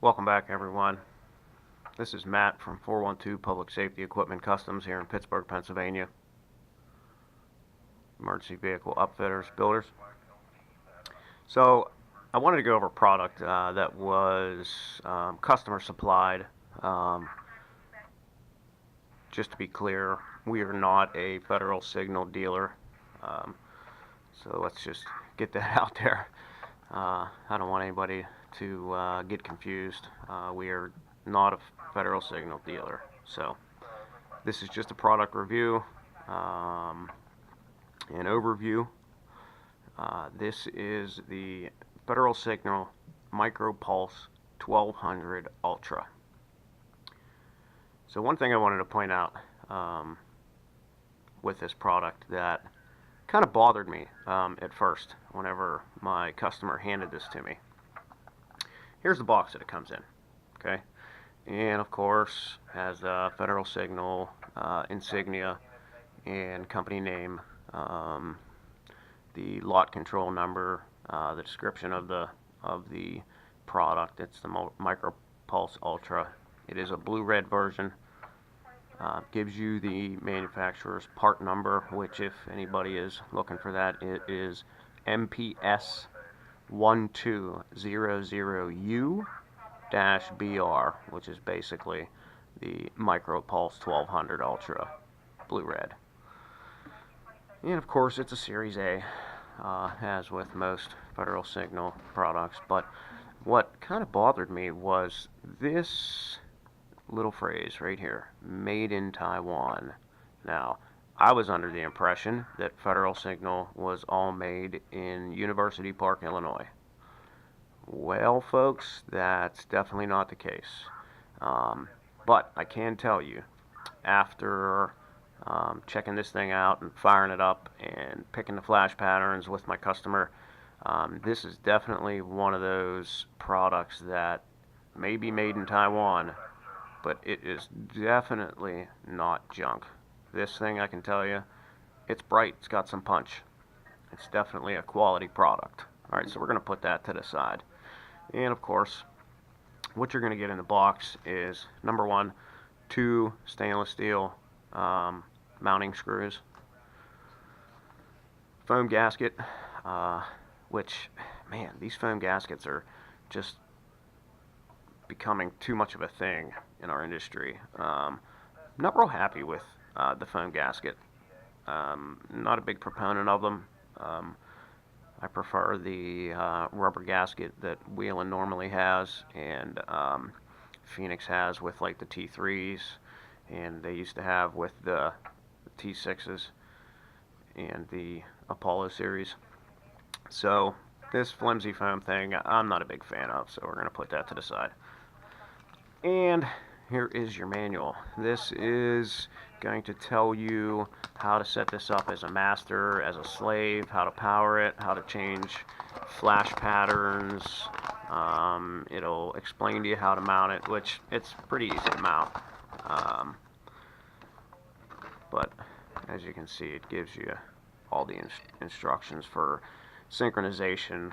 Welcome back, everyone. This is Matt from 412 Public Safety Equipment Customs here in Pittsburgh, Pennsylvania. Emergency vehicle upfitters, builders. So, I wanted to go over a product that was customer supplied. Um, just to be clear, we are not a Federal Signal dealer. Um, so let's just get that out there. I don't want anybody to get confused. We are not a Federal Signal dealer. So this is just a product review, an overview. This is the Federal Signal MicroPulse 1200 Ultra. So one thing I wanted to point out with this product that kind of bothered me at first whenever my customer handed this to me. Here's the box that it comes in, okay? And of course has the Federal Signal insignia and company name, the lot control number, the description of the product. It's the MicroPulse Ultra. It is a blue-red version. Gives you the manufacturer's part number, which if anybody is looking for that, it is MPS 1200U-BR, which is basically the MicroPulse 1200 Ultra blue-red. And of course it's a Series A, as with most Federal Signal products. But what kind of bothered me was this little phrase right here, made in Taiwan. Now, I was under the impression that Federal Signal was all made in University Park, Illinois. Well, folks, that's definitely not the case. But I can tell you, after checking this thing out and firing it up and picking the flash patterns with my customer, this is definitely one of those products that may be made in Taiwan, but it is definitely not junk. This thing, I can tell you, it's bright, it's got some punch. It's definitely a quality product. Alright, so we're going to put that to the side. And of course, what you're going to get in the box is, number one, 2 stainless steel mounting screws, foam gasket, which, man, these foam gaskets are just becoming too much of a thing in our industry. Not real happy with the foam gasket. Not a big proponent of them. I prefer the rubber gasket that Whelen normally has, and Phoenix has with like the T3s, and they used to have with the T6s and the Apollo series. So this flimsy foam thing I'm not a big fan of, so we're going to put that to the side. And here is your manual. This is going to tell you how to set this up as a master, as a slave, how to power it, how to change flash patterns. It'll explain to you how to mount it, which it's pretty easy to mount. But as you can see, it gives you all the instructions for synchronization,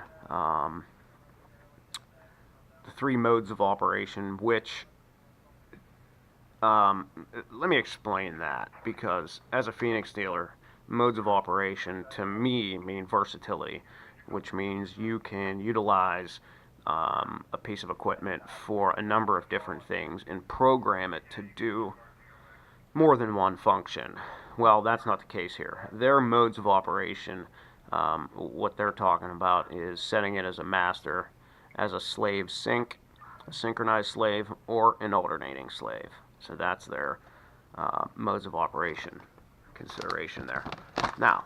the 3 modes of operation, which let me explain that, because as a Phoenix dealer, modes of operation to me mean versatility, which means you can utilize a piece of equipment for a number of different things and program it to do more than one function. Well, that's not the case here. Their modes of operation, what they're talking about is setting it as a master, as a slave sync, a synchronized slave, or an alternating slave. So that's their modes of operation consideration there. Now,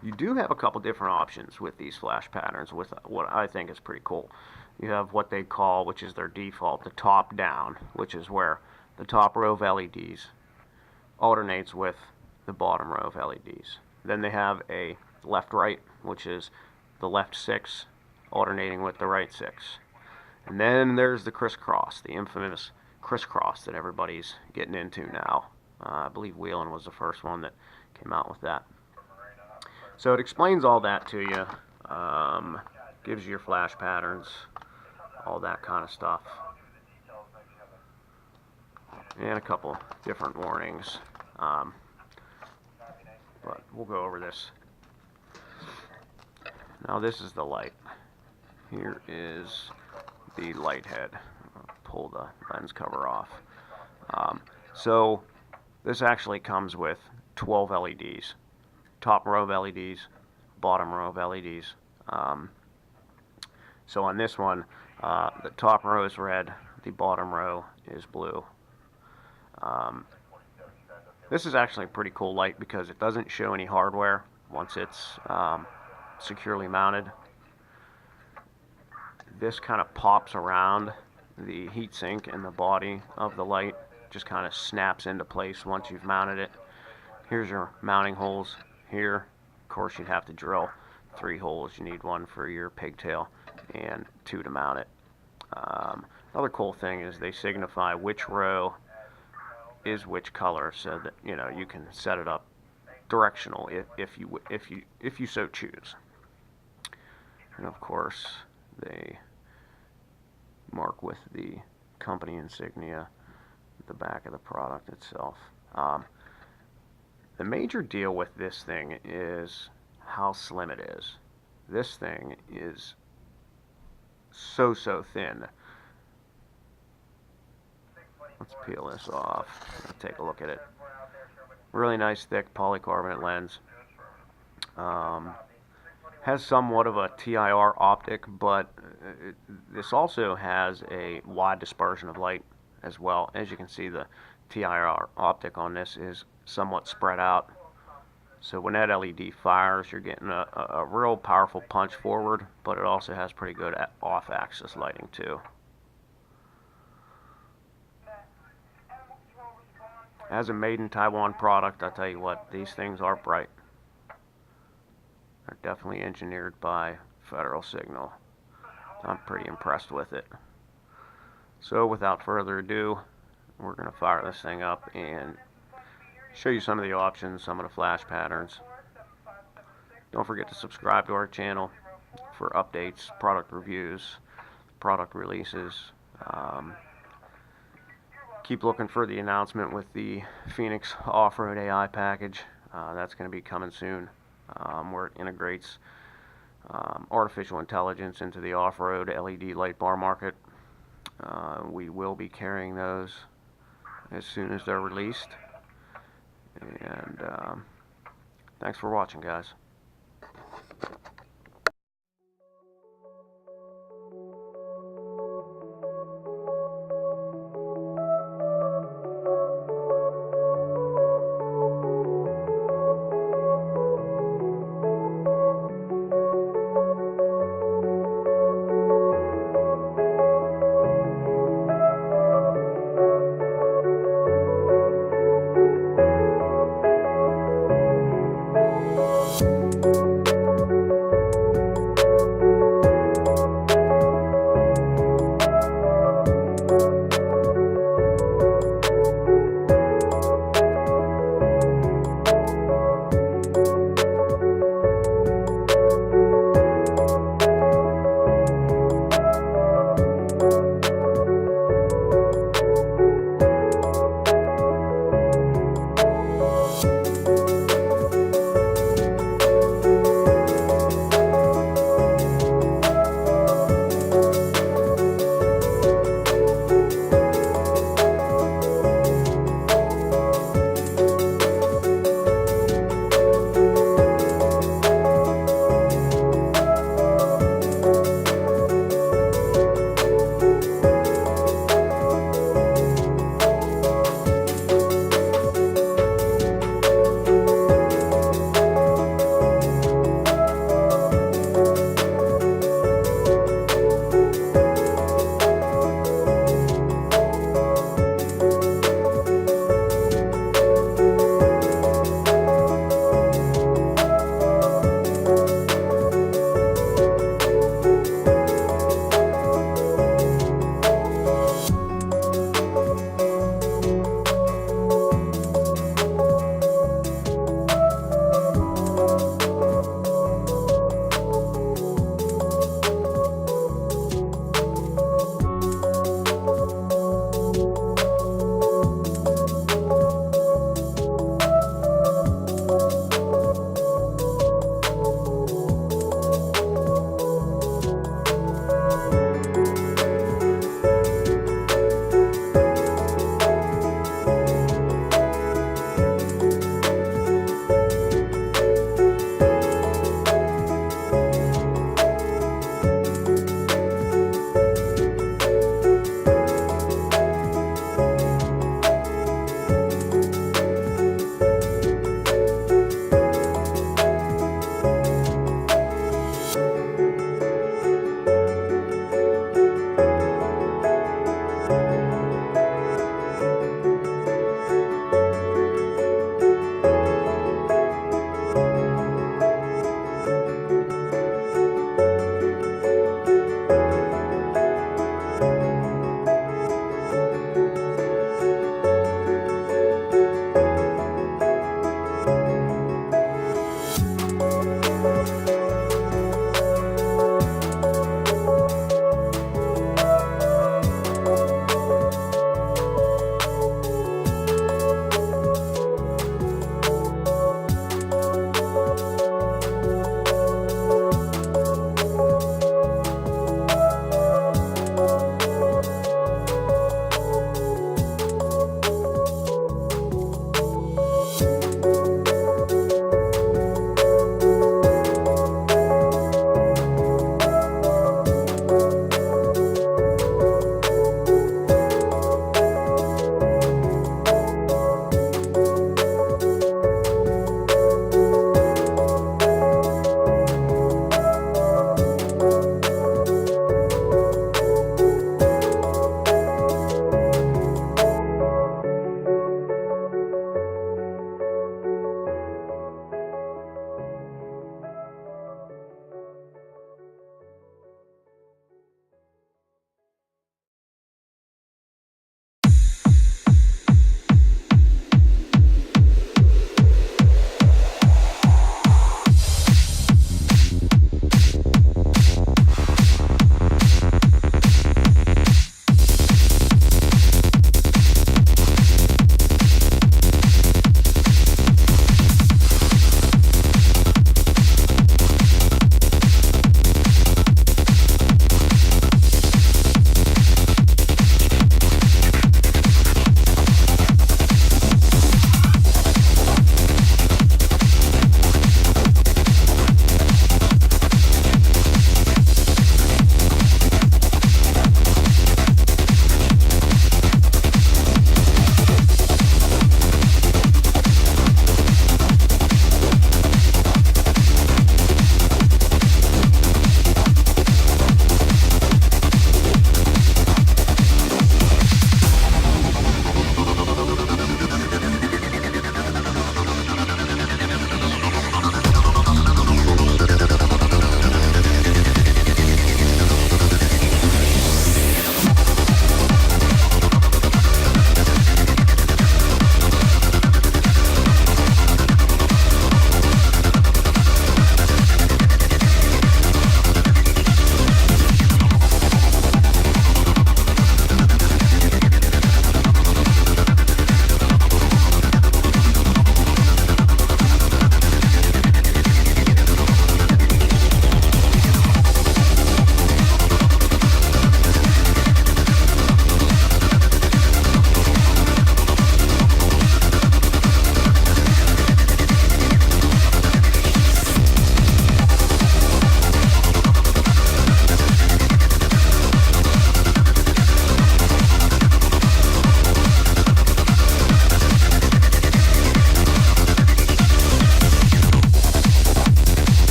you do have a couple different options with these flash patterns with what I think is pretty cool. You have what they call, which is their default, the top down, which is where the top row of LEDs alternates with the bottom row of LEDs. Then they have a left-right, which is the left 6 alternating with the right 6. And then there's the crisscross, the infamous crisscross that everybody's getting into now. I believe Whelen was the first one that came out with that. So it explains all that to you, gives you your flash patterns, all that kind of stuff. and a couple different warnings. But we'll go over this. Now this is the light. Here is the light head. I'll pull the lens cover off. So this actually comes with 12 LEDs. Top row of LEDs, bottom row of LEDs. So on this one, the top row is red, the bottom row is blue. This is actually a pretty cool light because it doesn't show any hardware once it's securely mounted. This kind of pops around the heatsink and the body of the light, just kind of snaps into place once you've mounted it. Here's your mounting holes. Here, of course, you'd have to drill 3 holes. You need 1 for your pigtail and 2 to mount it. Another cool thing is they signify which row is which color, so that you can set it up directional if you so choose. And of course, they mark with the company insignia the back of the product itself. The major deal with this thing is how slim it is. This thing is so thin. Let's peel this off and take a look at it. Really nice thick polycarbonate lens. Has somewhat of a TIR optic, but this also has a wide dispersion of light as well. As you can see, the TIR optic on this is somewhat spread out. So when that LED fires, you're getting a real powerful punch forward, but it also has pretty good off-axis lighting too. As a made in Taiwan product, I tell you what, these things are bright. They're definitely engineered by Federal Signal. I'm pretty impressed with it. So without further ado, we're going to fire this thing up and show you some of the options, some of the flash patterns. Don't forget to subscribe to our channel for updates, product reviews, product releases. Keep looking for the announcement with the Phoenix Off-Road AI package. That's going to be coming soon, where it integrates artificial intelligence into the off-road LED light bar market. We will be carrying those as soon as they're released. And thanks for watching, guys.